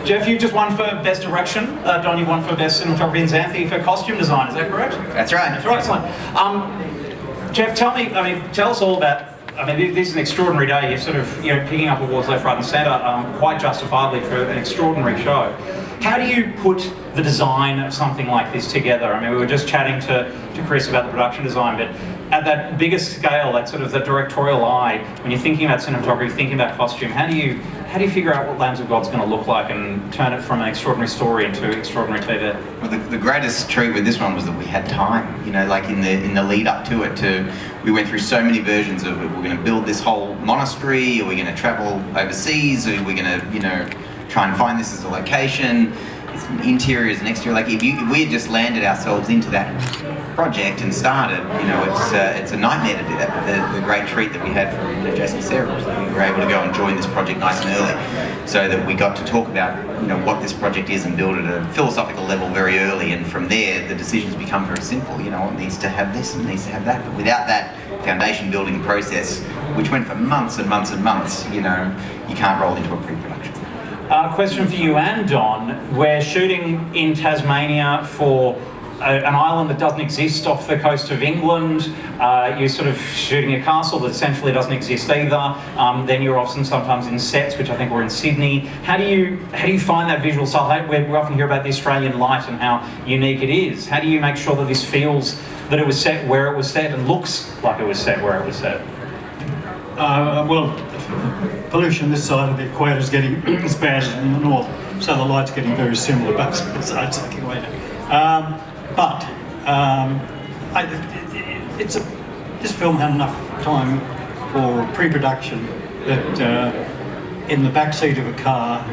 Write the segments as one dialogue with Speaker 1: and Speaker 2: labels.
Speaker 1: Jeff, you just won for Best Direction. Don, you won for Best Cinematography, and Xanthi for Costume Design. Is that correct?
Speaker 2: That's right.
Speaker 1: That's right. Excellent. Jeff, tell us all about. This is an extraordinary day. You're sort of, picking up awards left, right, and centre, quite justifiably for an extraordinary show. How do you put the design of something like this together? We were just chatting to Chris about the production design, but at that biggest scale, that sort of the directorial eye, when you're thinking about cinematography, thinking about costume, how do you figure out what Lambs of God's going to look like and turn it from an extraordinary story into extraordinary TV?
Speaker 2: Well, the greatest treat with this one was that we had time. Like in the lead up to it, we went through so many versions of it. We're going to build this whole monastery. Are we going to travel overseas? Are we going to try and find this as a location? It's interiors and exterior. Like if we had just landed ourselves into that project and started, it's a nightmare to do that. But the great treat that we had from Jason and Sarah was that we were able to go and join this project nice and early, so that we got to talk about what this project is and build it at a philosophical level very early. And from there, the decisions become very simple. It needs to have this and it needs to have that. But without that foundation building process, which went for months and months and months, you can't roll into a pre-production.
Speaker 1: Question for you and Don. We're shooting in Tasmania for an island that doesn't exist off the coast of England. You're sort of shooting a castle that essentially doesn't exist either. Then you're often sometimes in sets, which I think were in Sydney. How do you find that visual style? We often hear about the Australian light and how unique it is. How do you make sure that this feels that it was set where it was set and looks like it was set where it was set?
Speaker 3: Well, pollution this side of the equator is getting as bad as in the north, so the light's getting very similar both sides of the equator. This film had enough time for pre-production that in the back seat of a car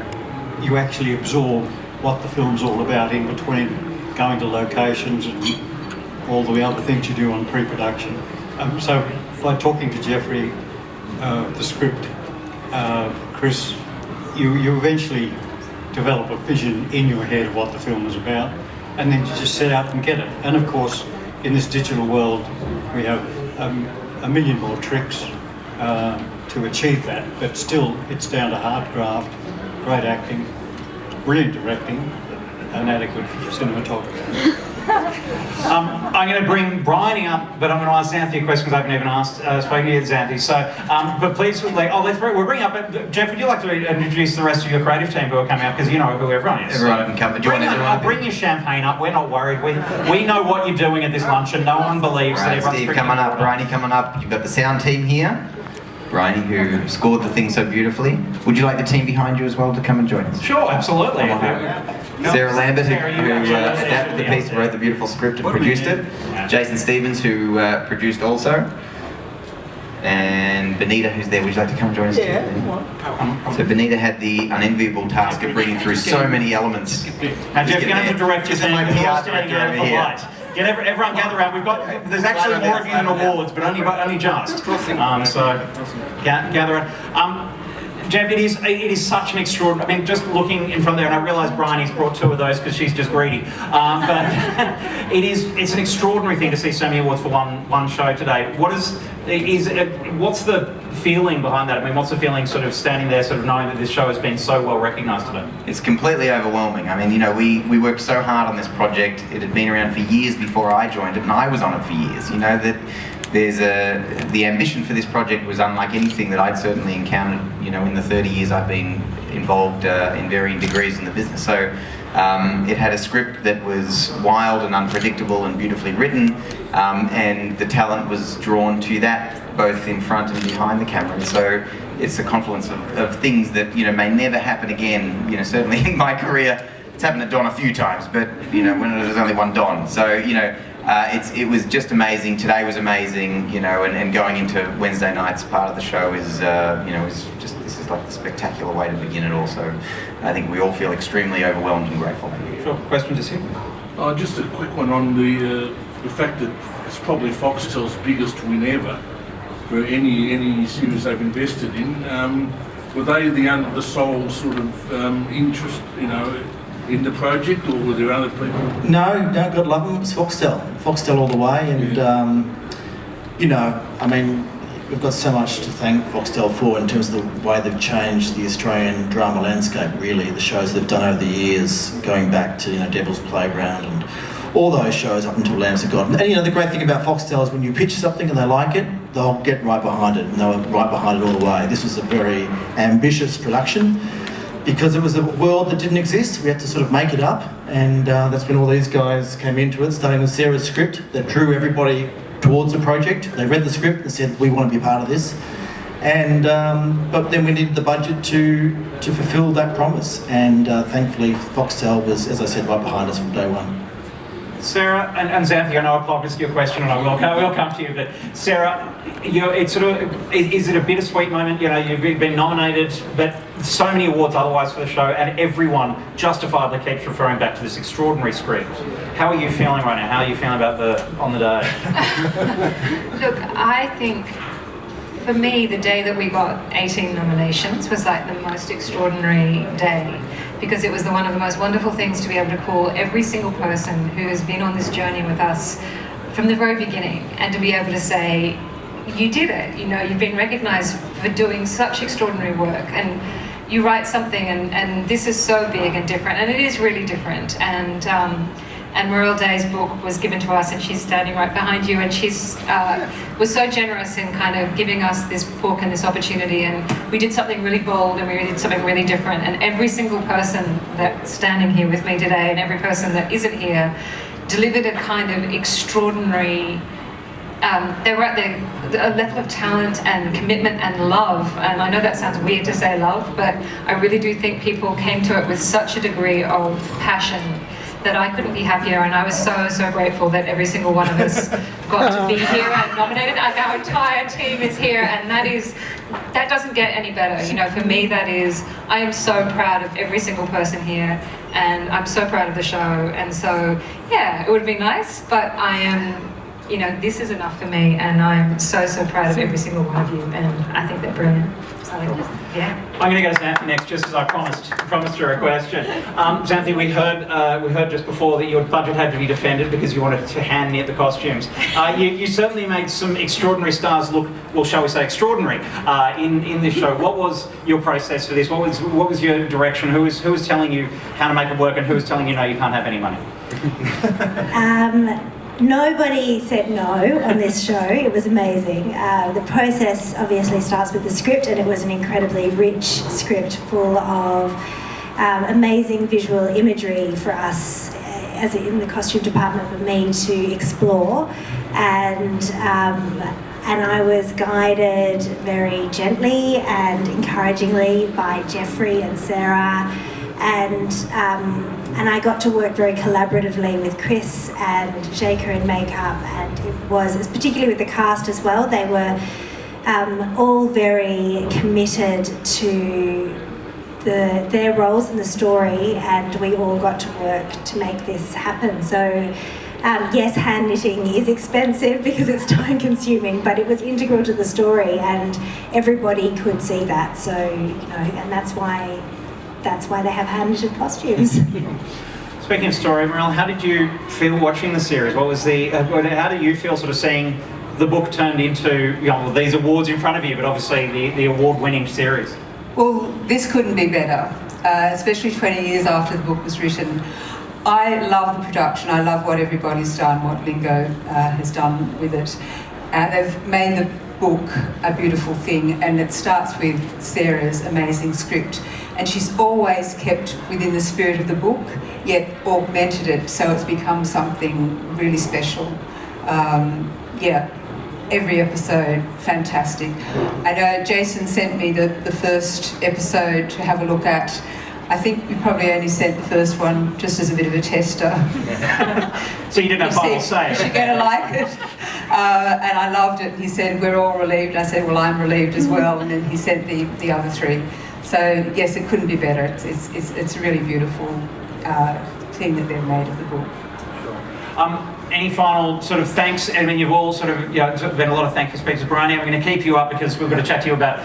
Speaker 3: you actually absorb what the film's all about in between going to locations and all the other things you do on pre-production. So by talking to Jeffrey, the script, Chris, you eventually develop a vision in your head of what the film is about, and then you just set out and get it. And of course, in this digital world, we have a million more tricks to achieve that, but still it's down to hard graft, great acting, brilliant directing, and adequate cinematography.
Speaker 1: I'm going to bring Bryony up, but I'm going to ask Xanthi a question because I haven't even spoken to you, Xanthi. So, but please, we'll bring up. Jeff, would you like to introduce the rest of your creative team who are coming up, because you know who everyone is.
Speaker 2: Everyone can come.
Speaker 1: I'll bring your champagne up. We're not worried. We know what you're doing at this luncheon. No one believes that everyone's
Speaker 2: Steve coming up, Bryony coming up. You've got the sound team here. Bryony, who scored the thing so beautifully. Would you like the team behind you as well to come and join us?
Speaker 1: Sure, absolutely.
Speaker 2: Sarah Lambert, who adapted the piece, wrote the beautiful script and produced it. Jason Stevens, who produced also. And Benita, who's there. Would you like to come and join us too? So Benita had the unenviable task of bringing through so many elements.
Speaker 1: Now Jeff, you're going to have to direct your team.
Speaker 2: My PR director over here.
Speaker 1: Everyone gather around. There's actually more of you than awards, but only just. So gather around. Jeff, it is such an extraordinary. Just looking in front there, and I realise Bryony's brought two of those because she's just greedy. But it's an extraordinary thing to see so many awards for one show today. What's the feeling behind that? What's the feeling sort of standing there, sort of knowing that this show has been so well recognised today?
Speaker 2: It's completely overwhelming. We worked so hard on this project. It had been around for years before I joined it, and I was on it for years. The ambition for this project was unlike anything that I'd certainly encountered, in the 30 years I've been involved in varying degrees in the business. So it had a script that was wild and unpredictable and beautifully written, and the talent was drawn to that, both in front and behind the camera. And so it's a confluence of things that, may never happen again, certainly in my career. It's happened to Don a few times, but, when there's only one Don. So, it was just amazing. Today was amazing, and going into Wednesday night's part of the show is this is like the spectacular way to begin it all. So I think we all feel extremely overwhelmed and grateful.
Speaker 1: Sure. Question to Sid?
Speaker 4: Just a quick one on the fact that it's probably Foxtel's biggest win ever for any series they've invested in. Were they the sole sort of interest, in the project, or were there other people?
Speaker 5: No, God love them, it was Foxtel all the way, and we've got so much to thank Foxtel for in terms of the way they've changed the Australian drama landscape, really. The shows they've done over the years, going back to, Devil's Playground and all those shows up until Lambs of God. And the great thing about Foxtel is when you pitch something and they like it, they'll get right behind it, and they were right behind it all the way. This was a very ambitious production because it was a world that didn't exist. We had to sort of make it up, and that's when all these guys came into it, starting with Sarah's script that drew everybody towards the project. They read the script and said, we want to be part of this. And but then we needed the budget to fulfil that promise, and thankfully Foxtel was, as I said, right behind us from day one.
Speaker 1: Sarah and Xanthi, I know I promised you a question, and I will come to you. But Sarah, it's is it a bittersweet moment? You've been nominated, but so many awards otherwise for the show, and everyone justifiably keeps referring back to this extraordinary script. How are you feeling right now? How are you feeling about on the day?
Speaker 6: Look, I think for me, the day that we got 18 nominations was like the most extraordinary day, because it was one of the most wonderful things to be able to call every single person who has been on this journey with us from the very beginning, and to be able to say, you did it, you've been recognised for doing such extraordinary work, and you write something and this is so big and different, and it is really different. And Muriel Day's book was given to us, and she's standing right behind you, and she's was so generous in kind of giving us this book and this opportunity, and we did something really bold and we did something really different, and every single person that's standing here with me today and every person that isn't here delivered a kind of extraordinary they were at a level of talent and commitment and love, and I know that sounds weird to say love, but I really do think people came to it with such a degree of passion that I couldn't be happier, and I was so grateful that every single one of us got to be here and nominated, and our entire team is here, and that doesn't get any better. For me, I am so proud of every single person here, and I'm so proud of the show, and so yeah, it would be nice, but I am, this is enough for me, and I'm so proud of every single one of you, and I think they're brilliant. So, yeah.
Speaker 1: I'm going to go to Xanthi next, just as I promised her a question. Xanthi, we heard just before that your budget had to be defended because you wanted to hand knit the costumes. You certainly made some extraordinary stars look, well, shall we say, extraordinary in this show. What was your process for this? What was your direction? Who was telling you how to make it work, and who was telling you no, you can't have any money?
Speaker 7: Nobody said no on this show. It was amazing. The process obviously starts with the script, and it was an incredibly rich script full of amazing visual imagery for us as in the costume department for me to explore, and I was guided very gently and encouragingly by Jeffrey and Sarah, and I got to work very collaboratively with Chris and Jaker in makeup, and it was particularly with the cast as well. They were all very committed to their roles in the story, and we all got to work to make this happen. So yes, hand knitting is expensive because it's time consuming, but it was integral to the story, and everybody could see that. So and that's why they have hand-knitted costumes.
Speaker 1: Speaking of story, Muriel, how did you feel watching the series? How do you feel sort of seeing the book turned into these awards in front of you, but obviously the award-winning series?
Speaker 8: Well, this couldn't be better, especially 20 years after the book was written. I love the production. I love what everybody's done, what Lingo has done with it. They've made the book a beautiful thing, and it starts with Sarah's amazing script, and she's always kept within the spirit of the book, yet augmented it so it's become something really special. Every episode, fantastic. I know Jason sent me the first episode to have a look at. I think we probably only sent the first one just as a bit of a tester.
Speaker 1: So you didn't have final say.
Speaker 8: You're going to like it. And I loved it. He said, we're all relieved. I said, well, I'm relieved as well. And then he sent the other three. So yes, it couldn't be better. It's a really beautiful thing that they've made of the book.
Speaker 1: Any final sort of thanks? I mean, you've all sort of, been a lot of thank you speeches. Bryony, I'm going to keep you up because we're going to chat to you about,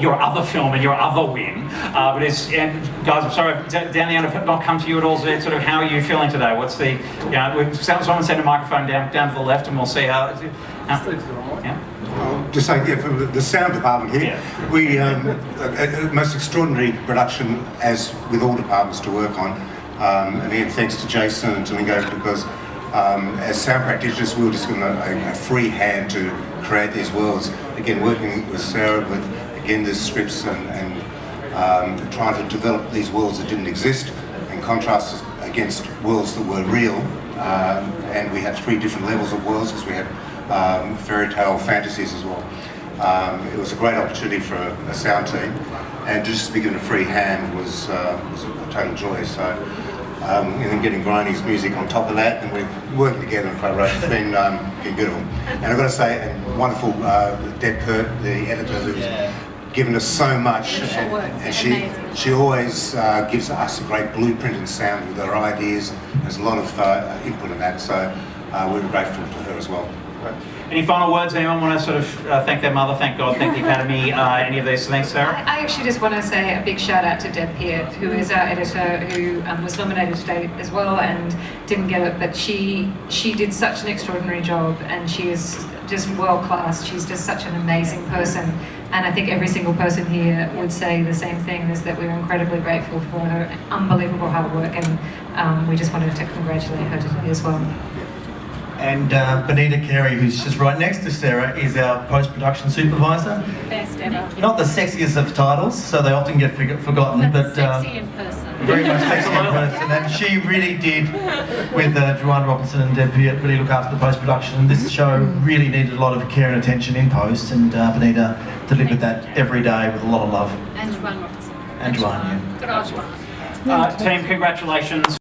Speaker 1: your other film and your other win. Guys, I'm sorry, down the end, I've not come to you at all. So sort of, how are you feeling today? What's the, someone send a microphone down to the left, and we'll see how. Yeah.
Speaker 9: just say, yeah, from the sound department here, we most extraordinary production, as with all departments to work on. And again, thanks to Jason and to Lingo, because as sound practitioners, we were just given a free hand to create these worlds. Again, working with Sarah with, again, the scripts and trying to develop these worlds that didn't exist and contrast against worlds that were real. And we had 3 different levels of worlds, because we had fairy tale fantasies as well. It was a great opportunity for a sound team, and just to be given a free hand was a total joy. So, and then getting Griney's music on top of that, and we're working together in collaboration. It's been beautiful. And I've got to say, and wonderful Deb Pert, the editor, who's given us so much, and she always gives us a great blueprint and sound with her ideas. There's a lot of input in that, so we're grateful to her as well.
Speaker 1: Any final words? Anyone want to sort of thank their mother, thank God, thank the Academy, any of these things, Sarah?
Speaker 6: I actually just want to say a big shout out to Deb Peart, who is our editor, who was nominated today as well and didn't get it, but she did such an extraordinary job, and she is just world class. She's just such an amazing person, and I think every single person here would say the same thing, is that we're incredibly grateful for her unbelievable hard work, and we just wanted to congratulate her today as well.
Speaker 10: And Benita Carey, who's just right next to Sarah, is our post-production supervisor.
Speaker 11: Best ever.
Speaker 10: Not the sexiest of titles, so they often get forgotten, but
Speaker 11: sexy in person.
Speaker 10: very much sexy in person. And she really did, with Joanne Robinson and Deb Peart, really look after the post-production. And this show really needed a lot of care and attention in post, and Benita delivered that every day with a lot of love.
Speaker 11: And Joanne Robinson.
Speaker 10: And Joanne, yeah.
Speaker 11: Good old Joanne.
Speaker 1: Team, congratulations.